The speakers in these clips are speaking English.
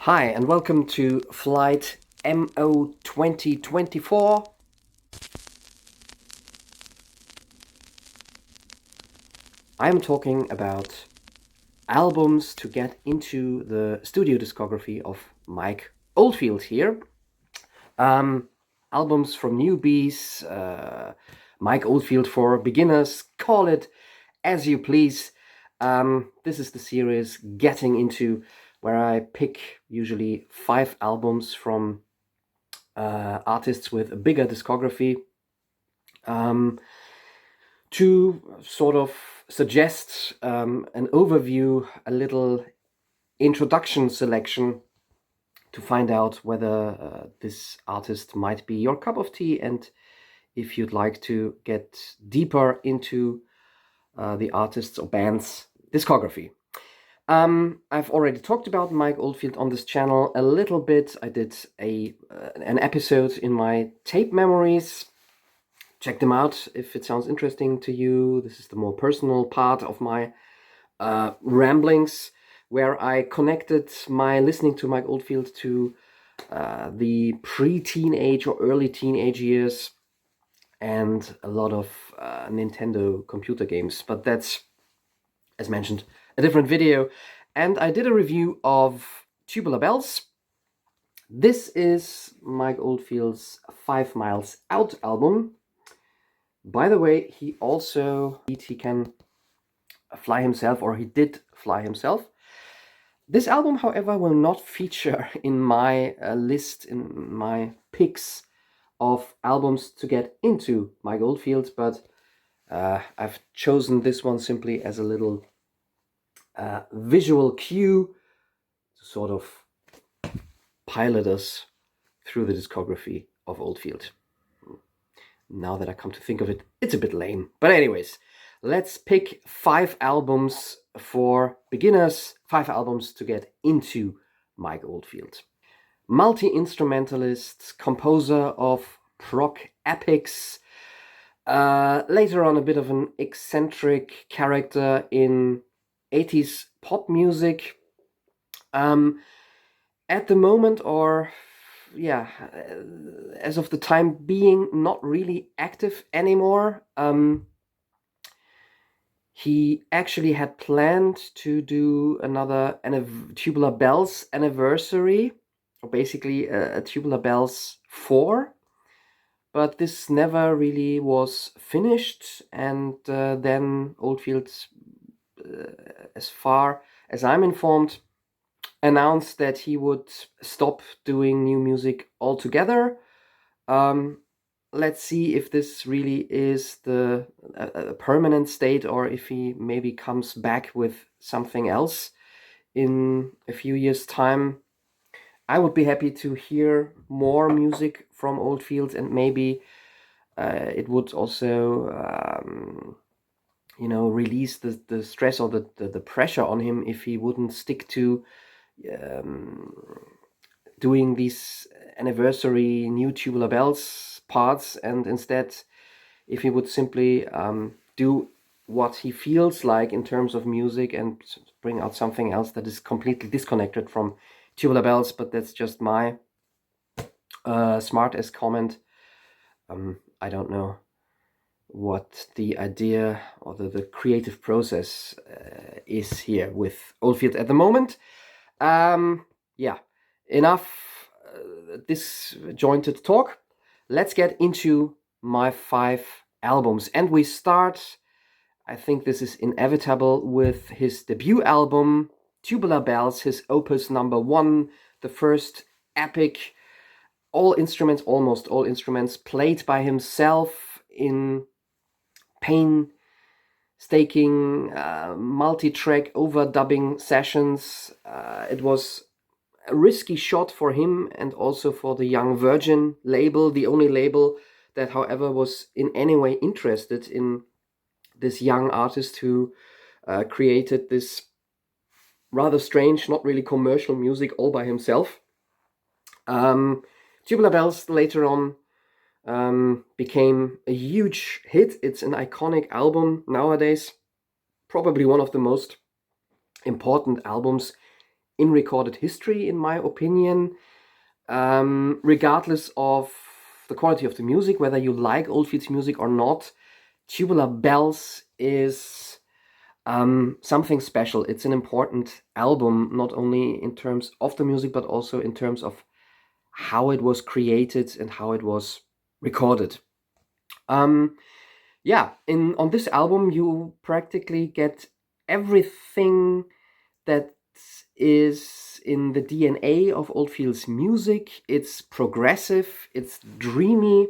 Hi and welcome to Flight MO 2024. I'm talking about albums to get into the studio discography of Mike Oldfield here. Albums from newbies, Mike Oldfield for beginners, call it as you please. This is the series Getting Into, where I pick usually 5 albums from artists with a bigger discography to sort of suggest an overview, a little introduction selection to find out whether this artist might be your cup of tea and if you'd like to get deeper into the artist's or band's discography. I've already talked about Mike Oldfield on this channel a little bit. I did an episode in my tape memories. Check them out if it sounds interesting to you. This is the more personal part of my ramblings, where I connected my listening to Mike Oldfield to the pre-teenage or early teenage years and a lot of Nintendo computer games. But that's, as mentioned, a different video. And I did a review of Tubular Bells. This is Mike Oldfield's 5 Miles Out album. By the way, he can fly himself, or he did fly himself. This album, however, will not feature in my list, in my picks of albums to get into Mike Oldfield, but I've chosen this one simply as a little visual cue to sort of pilot us through the discography of Oldfield. Now that I come to think of it, it's a bit lame. But anyways, let's pick 5 albums for beginners, 5 albums to get into Mike Oldfield. Multi-instrumentalist, composer of prog epics, later on a bit of an eccentric character in 80s pop music. At the moment, as of the time being, not really active anymore. He actually had planned to do another Tubular Bells anniversary, or basically a Tubular Bells 4, but this never really was finished. And then Oldfield, as far as I'm informed, announced that he would stop doing new music altogether. Let's see if this really is a permanent state, or if he maybe comes back with something else in a few years' time. I would be happy to hear more music from Oldfield, and maybe it would also release the stress or the pressure on him if he wouldn't stick to doing these anniversary new Tubular Bells parts, and instead if he would simply do what he feels like in terms of music and bring out something else that is completely disconnected from Tubular Bells. But that's just my smart-ass comment. I don't know what the idea or the creative process is here with Oldfield at the moment. Enough disjointed talk. Let's get into my 5 albums. And we start, I think this is inevitable, with his debut album, Tubular Bells, his opus number 1, the first epic, almost all instruments played by himself in painstaking multi-track overdubbing sessions. It was a risky shot for him and also for the Young Virgin label, the only label that, however, was in any way interested in this young artist who created this rather strange, not really commercial music all by himself. Tubular Bells later on became a huge hit. It's an iconic album nowadays, probably one of the most important albums in recorded history, in my opinion. Regardless of the quality of the music, whether you like Oldfield's music or not, Tubular Bells is something special. It's an important album, not only in terms of the music, but also in terms of how it was created and how it was recorded. Yeah, on this album you practically get everything that is in the DNA of Oldfield's music. It's progressive, it's dreamy,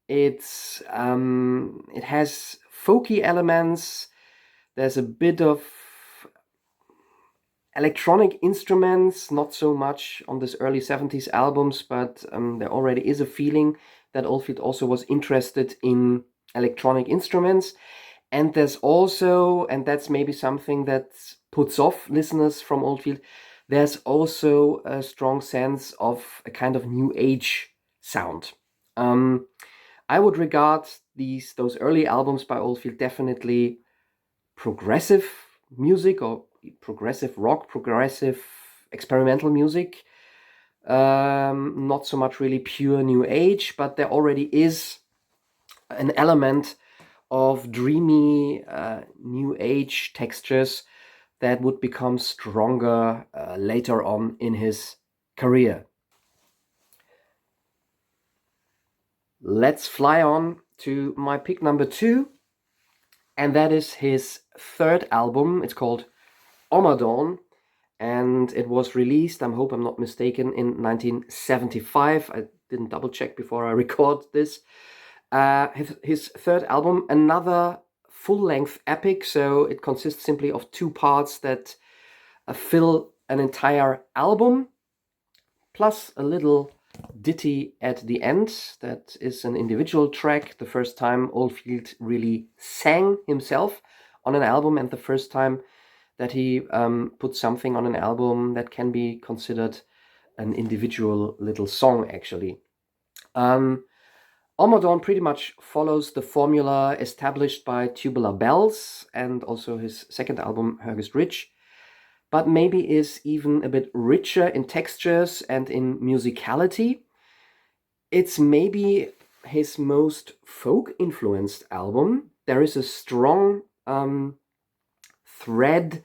it has folky elements. There's a bit of electronic instruments, not so much on this early 70s albums, but there already is a feeling that Oldfield also was interested in electronic instruments. And there's also, and that's maybe something that puts off listeners from Oldfield, there's also a strong sense of a kind of new age sound. I would regard those early albums by Oldfield definitely progressive music, or progressive rock, progressive experimental music. Not so much really pure new age, but there already is an element of dreamy new age textures that would become stronger later on in his career. Let's fly on to my pick number 2, and that is his third album. It's called Omadon, and it was released, I hope I'm not mistaken, in 1975. I didn't double check before I record this. His third album, another full-length epic, so it consists simply of 2 parts that fill an entire album, plus a little ditty at the end that is an individual track. The first time Oldfield really sang himself on an album, and the first time that he put something on an album that can be considered an individual little song, actually. Omadon pretty much follows the formula established by Tubular Bells and also his second album, Hergest Ridge, but maybe is even a bit richer in textures and in musicality. It's maybe his most folk-influenced album. There is a strong thread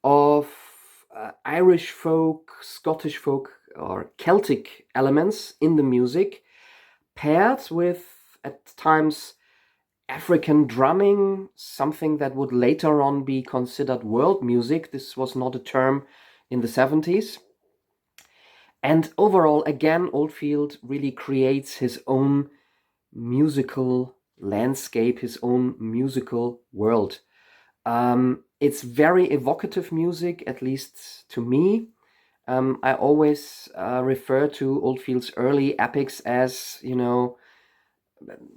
of Irish folk, Scottish folk, or Celtic elements in the music, paired with, at times, African drumming, something that would later on be considered world music. This was not a term in the 70s. And overall, again, Oldfield really creates his own musical landscape, his own musical world. It's very evocative music, at least to me. I always refer to Oldfield's early epics as,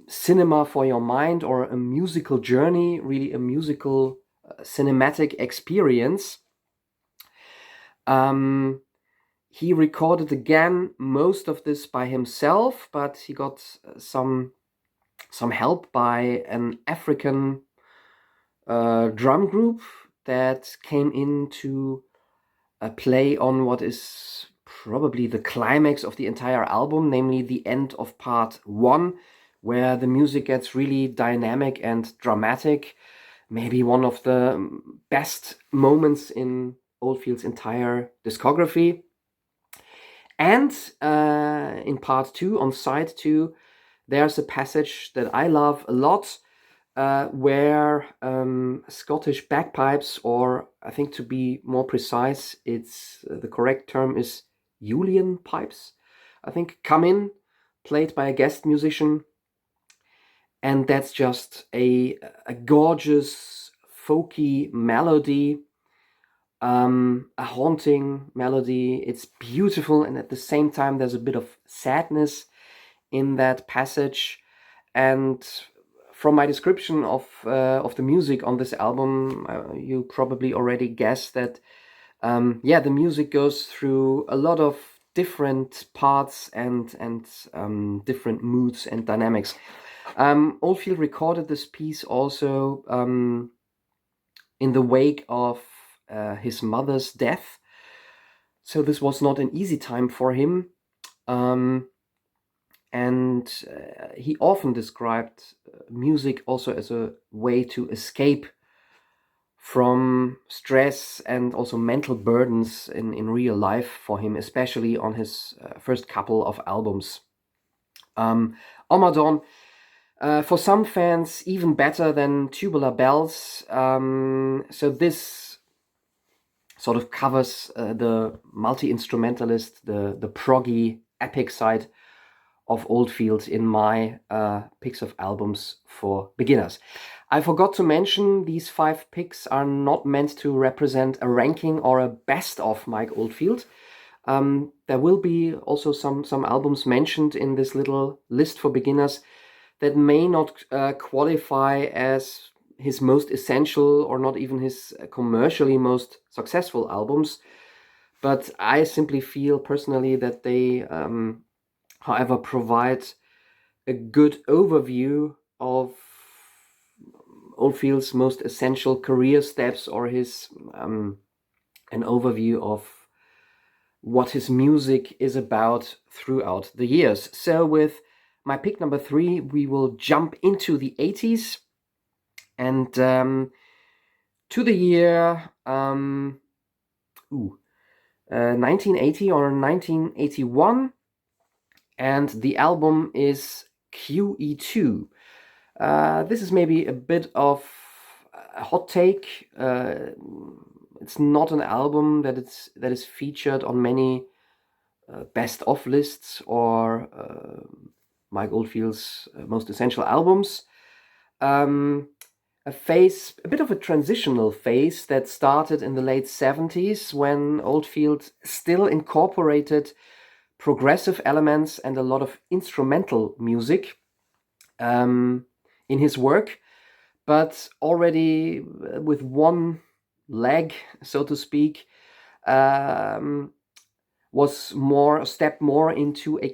cinema for your mind, or a musical journey, really a musical cinematic experience. He recorded again most of this by himself, but he got some help by an African drum group that came in to play on what is probably the climax of the entire album, namely the end of part 1, where the music gets really dynamic and dramatic. Maybe one of the best moments in Oldfield's entire discography. And in part 2, on side 2, there's a passage that I love a lot, where Scottish bagpipes, or I think to be more precise, it's the correct term is Julian pipes, I think, come in, played by a guest musician. And that's just a gorgeous, folky melody, a haunting melody. It's beautiful, and at the same time, there's a bit of sadness in that passage. And from my description of the music on this album, you probably already guessed that, the music goes through a lot of different parts and different moods and dynamics. Oldfield recorded this piece also in the wake of his mother's death. So this was not an easy time for him. And he often described music also as a way to escape from stress and also mental burdens in real life for him, especially on his first couple of albums. Omadon, for some fans, even better than Tubular Bells. So this sort of covers the multi-instrumentalist, the proggy, epic side of Oldfield in my picks of albums for beginners. I forgot to mention these 5 picks are not meant to represent a ranking or a best of Mike Oldfield. There will be also some albums mentioned in this little list for beginners that may not qualify as his most essential or not even his commercially most successful albums. But I simply feel personally that they, however, provide a good overview of Oldfield's most essential career steps, or his an overview of what his music is about throughout the years. So with my pick number 3, we will jump into the 80s and to the year 1980 or 1981, and the album is QE2. This is maybe a bit of a hot take. It's not an album that is featured on many best of lists or Mike Oldfield's most essential albums. A bit of a transitional phase that started in the late 70s when Oldfield still incorporated progressive elements and a lot of instrumental music in his work, but already with one leg, so to speak, was a step more into a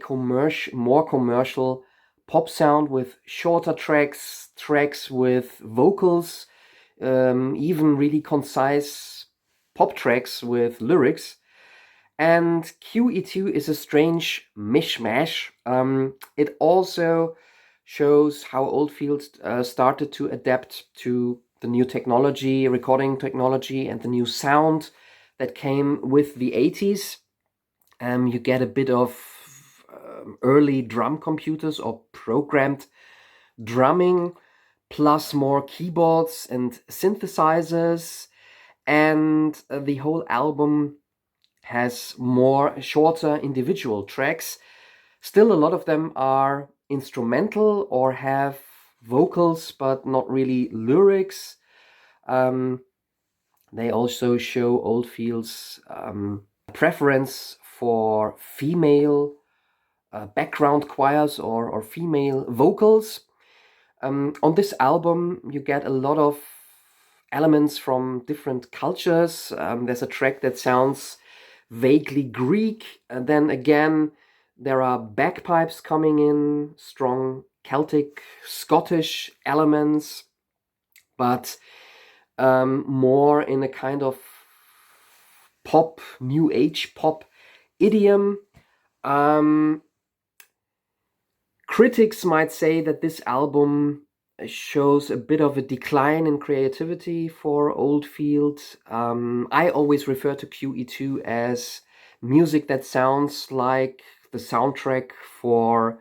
more commercial pop sound with shorter tracks with vocals, even really concise pop tracks with lyrics. And QE2 is a strange mishmash. It also shows how Oldfield started to adapt to the new technology, recording technology, and the new sound that came with the 80s. You get a bit of early drum computers or programmed drumming, plus more keyboards and synthesizers, and the whole album has more shorter individual tracks. Still, a lot of them are instrumental or have vocals, but not really lyrics. They also show Oldfield's preference for female background choirs or female vocals. On this album, you get a lot of elements from different cultures. There's a track that sounds vaguely Greek, and then again there are bagpipes coming in, strong Celtic, Scottish elements, but more in a kind of pop, new age pop idiom. Critics might say that this album shows a bit of a decline in creativity for Oldfield. I always refer to QE2 as music that sounds like the soundtrack for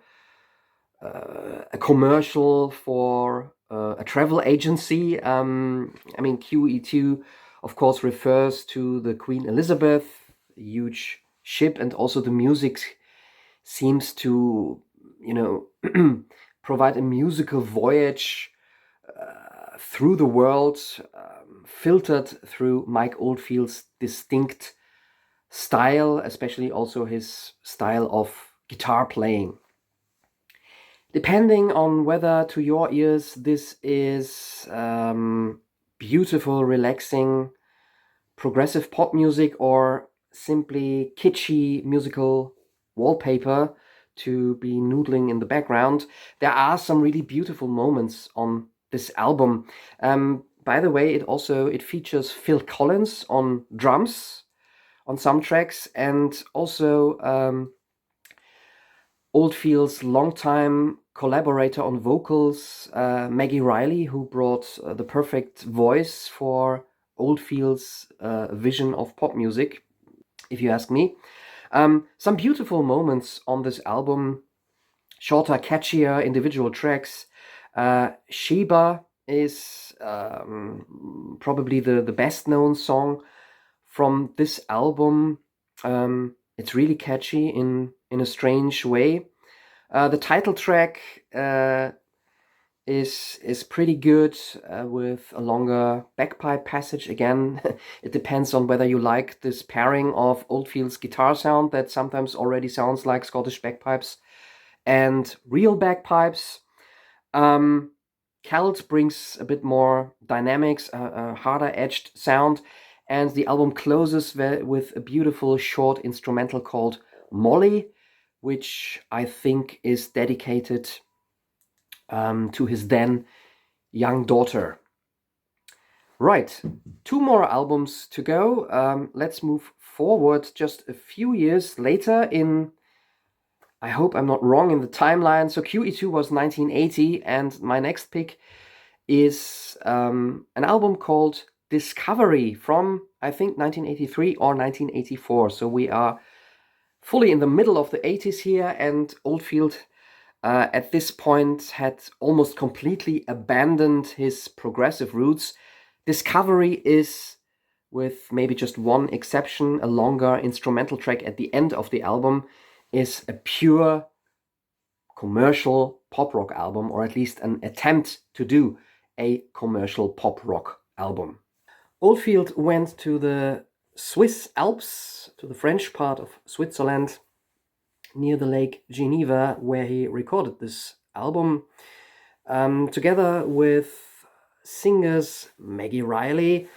a commercial for a travel agency. QE2, of course, refers to the Queen Elizabeth, a huge ship, and also the music seems to, provide a musical voyage through the world, filtered through Mike Oldfield's distinct style, especially also his style of guitar playing. Depending on whether to your ears this is beautiful, relaxing, progressive pop music or simply kitschy musical wallpaper to be noodling in the background, there are some really beautiful moments on this album. By the way, it features Phil Collins on drums, on some tracks, and also Oldfield's longtime collaborator on vocals, Maggie Riley, who brought the perfect voice for Oldfield's vision of pop music, if you ask me. Some beautiful moments on this album, shorter, catchier individual tracks. Sheba is probably the best known song from this album. It's really catchy in a strange way. The title track is pretty good with a longer bagpipe passage. Again, it depends on whether you like this pairing of Oldfield's guitar sound that sometimes already sounds like Scottish bagpipes and real bagpipes. Celt brings a bit more dynamics, a harder edged sound, and the album closes with a beautiful short instrumental called Molly, which I think is dedicated to his then young daughter. Right, 2 more albums to go. Let's move forward just a few years later in, I hope I'm not wrong in the timeline. So QE2 was 1980, and my next pick is an album called Discovery from, I think, 1983 or 1984. So we are fully in the middle of the 80s here, and Oldfield at this point had almost completely abandoned his progressive roots. Discovery is, with maybe just one exception, a longer instrumental track at the end of the album, is a pure commercial pop rock album, or at least an attempt to do a commercial pop rock album. Oldfield went to the Swiss Alps, to the French part of Switzerland, near the Lake Geneva, where he recorded this album, together with singers Maggie Riley,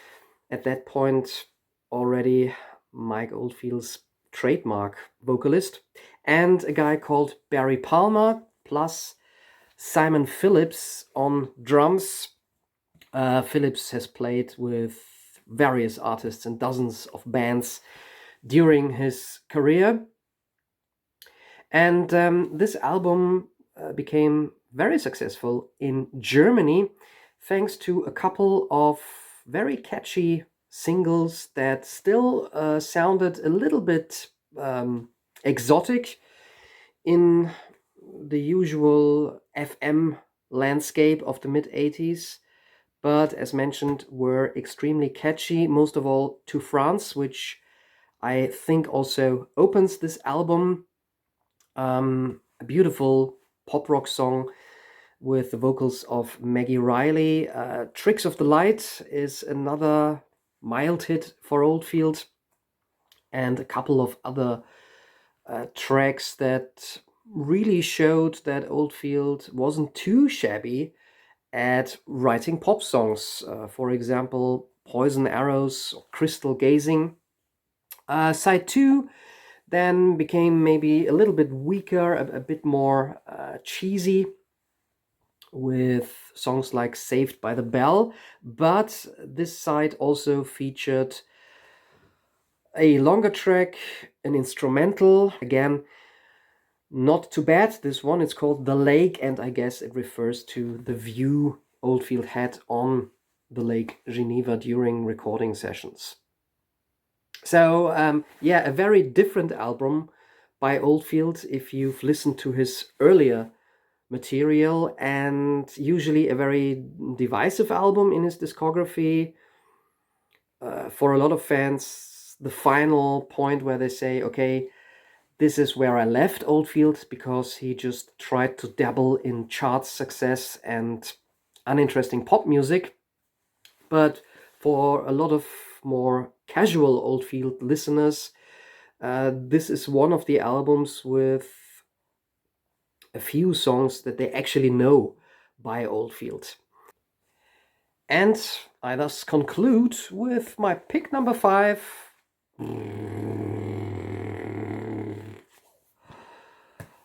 at that point already Mike Oldfield's trademark vocalist, and a guy called Barry Palmer, plus Simon Phillips on drums. Phillips has played with various artists and dozens of bands during his career. And this album became very successful in Germany, thanks to a couple of very catchy singles that still sounded a little bit exotic in the usual FM landscape of the mid-80s, but as mentioned, were extremely catchy, most of all To France, which I think also opens this album. A beautiful pop rock song with the vocals of Maggie Riley. Tricks of the Light is another mild hit for Oldfield, and a couple of other tracks that really showed that Oldfield wasn't too shabby at writing pop songs. For example, Poison Arrows, or Crystal Gazing. Side 2 then became maybe a little bit weaker, a bit more cheesy, with songs like Saved by the Bell, but this side also featured a longer track, an instrumental, again, not too bad. This one is called The Lake, and I guess it refers to the view Oldfield had on the Lake Geneva during recording sessions. So, yeah, a very different album by Oldfield if you've listened to his earlier material, and usually a very divisive album in his discography. For a lot of fans, the final point where they say, okay, this is where I left Oldfield, because he just tried to dabble in chart success and uninteresting pop music. But for a lot of more casual Oldfield listeners, this is one of the albums with a few songs that they actually know by Oldfield. And I thus conclude with my pick number 5.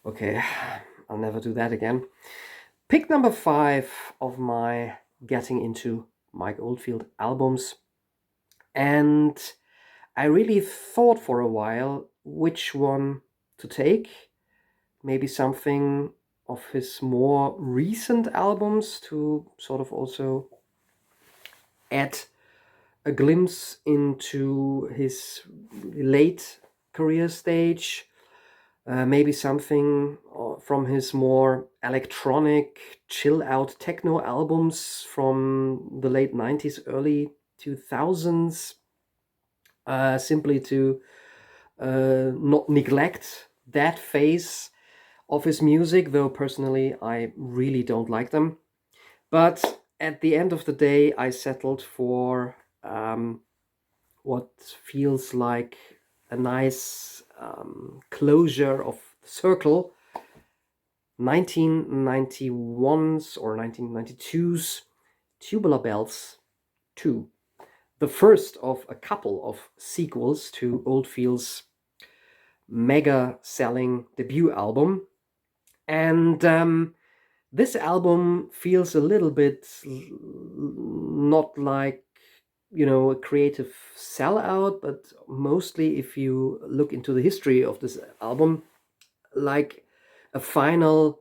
Okay, I'll never do that again. Pick number 5 of my getting into Mike Oldfield albums. And I really thought for a while which one to take. Maybe something of his more recent albums to sort of also add a glimpse into his late career stage. Maybe something from his more electronic, chill out techno albums from the late 90s, early 2000s, simply to not neglect that phase of his music, though personally I really don't like them. But at the end of the day, I settled for what feels like a nice closure of the circle. 1991's or 1992's Tubular Bells 2, the first of a couple of sequels to Oldfield's mega selling debut album. And this album feels a little bit not like, a creative sellout, but mostly, if you look into the history of this album, like a final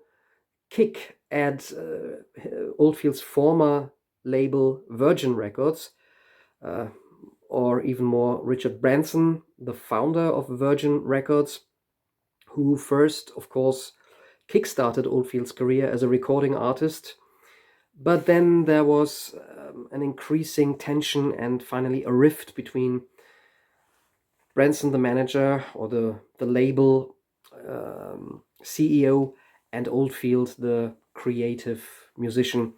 kick at Oldfield's former label Virgin Records, or even more Richard Branson, the founder of Virgin Records, who first, of course, kickstarted Oldfield's career as a recording artist. But then there was an increasing tension and finally a rift between Branson, the manager, or the label CEO, and Oldfield, the creative musician,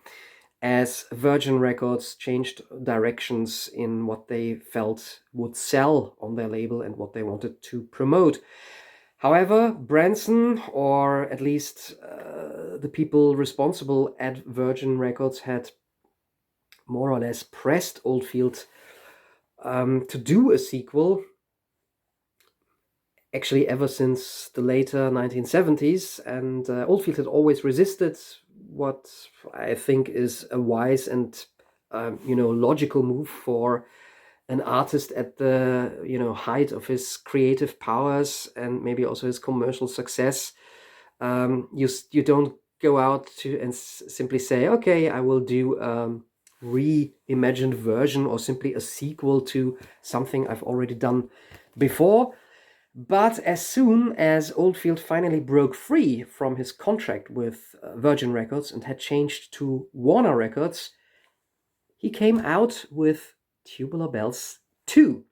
as Virgin Records changed directions in what they felt would sell on their label and what they wanted to promote. However, Branson, or at least the people responsible at Virgin Records, had more or less pressed Oldfield to do a sequel, actually ever since the later 1970s, and Oldfield had always resisted what I think is a wise and logical move for an artist at the height of his creative powers and maybe also his commercial success. You don't go out to and simply say, okay, I will do reimagined version or simply a sequel to something I've already done before. But as soon as Oldfield finally broke free from his contract with Virgin Records and had changed to Warner Records, he came out with Tubular Bells 2.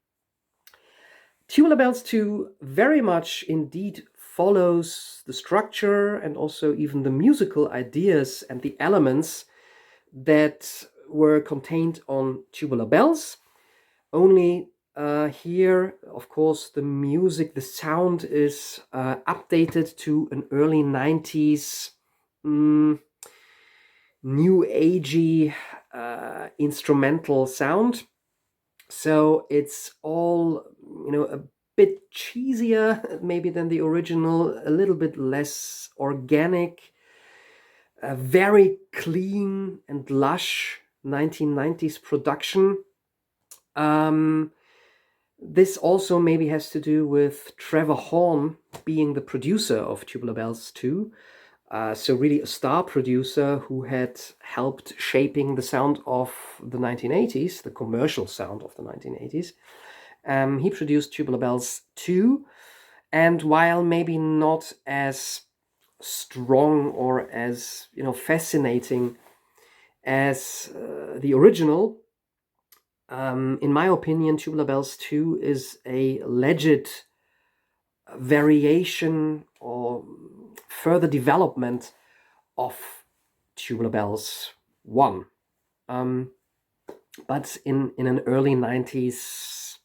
Tubular Bells 2 very much indeed follows the structure and also even the musical ideas and the elements that were contained on Tubular Bells. Only here, of course, the music, the sound is updated to an early 90s new agey instrumental sound. So it's all, a bit cheesier maybe than the original, a little bit less organic, very clean and lush 1990s production. This also maybe has to do with Trevor Horn being the producer of Tubular Bells 2. So really a star producer who had helped shaping the sound of the 1980s, the commercial sound of the 1980s. He produced Tubular Bells 2, and while maybe not as strong or as fascinating as the original, in my opinion, Tubular Bells 2 is a legit variation or further development of Tubular Bells 1, but in an early 90s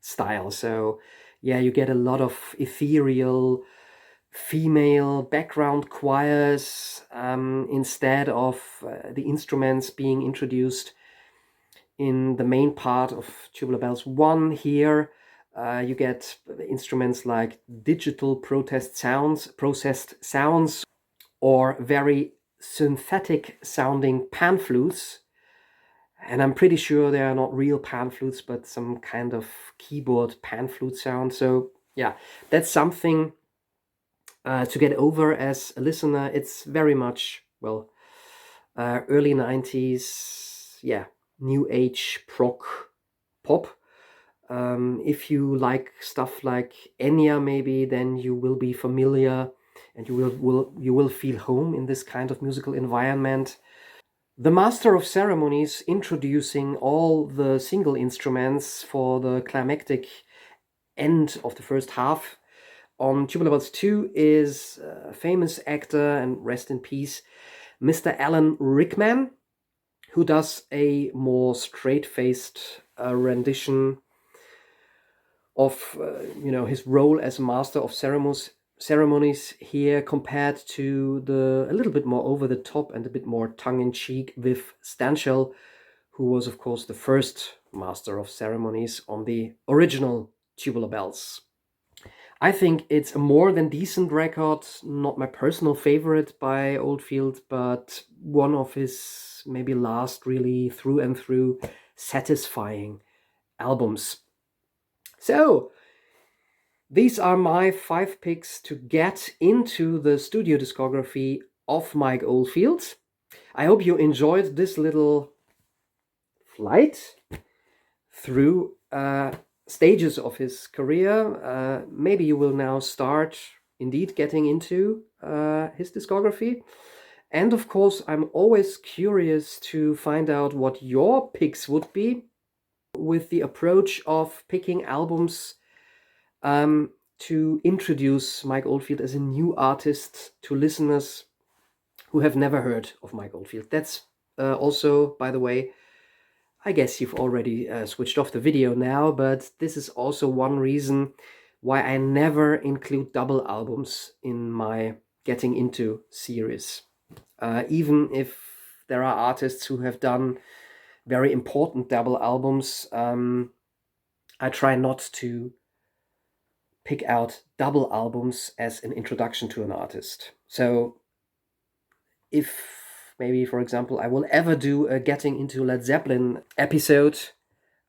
style. So yeah, you get a lot of ethereal female background choirs instead of the instruments being introduced in the main part of Tubular Bells 1. Here you get instruments like digital processed sounds, or very synthetic sounding pan flutes, And I'm pretty sure they are not real pan flutes, but some kind of keyboard pan flute sound. So yeah, that's something to get over as a listener. It's very much, well, early 90s, yeah, new age prog pop. If you like stuff like Enya, maybe, then you will be familiar and you will feel home in this kind of musical environment. The Master of Ceremonies introducing all the single instruments for the climactic end of the first half on Tubular Bells 2 is a famous actor, and rest in peace, Mr. Alan Rickman, who does a more straight-faced rendition of his role as Master of Ceremonies here, compared to the a little bit more over the top and a bit more tongue-in-cheek Viv Stanshall, who was of course the first Master of Ceremonies on the original Tubular Bells. I think it's a more than decent record, not my personal favorite by Oldfield, but one of his maybe last really through and through satisfying albums. So these are my 5 picks to get into the studio discography of Mike Oldfield. I hope you enjoyed this little flight through stages of his career. Maybe you will now start indeed getting into his discography. And of course, I'm always curious to find out what your picks would be with the approach of picking albums to introduce Mike Oldfield as a new artist to listeners who have never heard of Mike Oldfield. That's also, by the way, I guess you've already switched off the video now, but this is also one reason why I never include double albums in my Getting Into series. Even if there are artists who have done very important double albums, I try not to pick out double albums as an introduction to an artist. So if maybe, for example, I will ever do a Getting Into Led Zeppelin episode,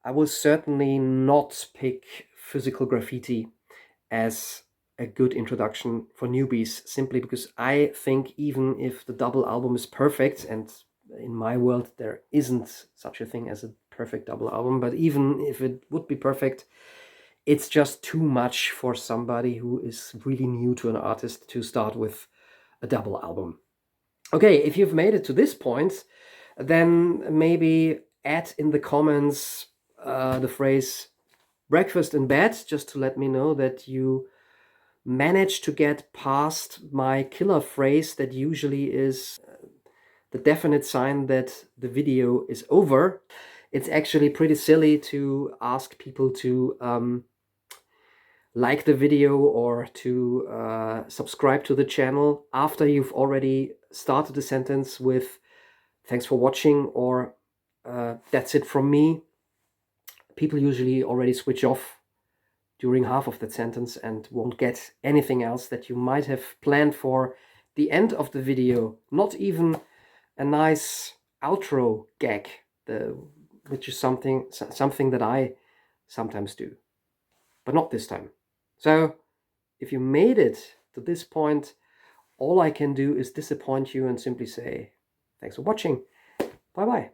I will certainly not pick Physical Graffiti as a good introduction for newbies, simply because I think even if the double album is perfect, and in my world there isn't such a thing as a perfect double album, but even if it would be perfect, it's just too much for somebody who is really new to an artist to start with a double album. Okay, if you've made it to this point, then maybe add in the comments the phrase breakfast in bed, just to let me know that you managed to get past my killer phrase that usually is the definite sign that the video is over. It's actually pretty silly to ask people to like the video or to subscribe to the channel after you've already started the sentence with thanks for watching or that's it from me. People usually already switch off during half of that sentence and won't get anything else that you might have planned for the end of the video. Not even a nice outro gag, which is something that I sometimes do, but not this time. So if you made it to this point, all I can do is disappoint you and simply say thanks for watching. Bye bye.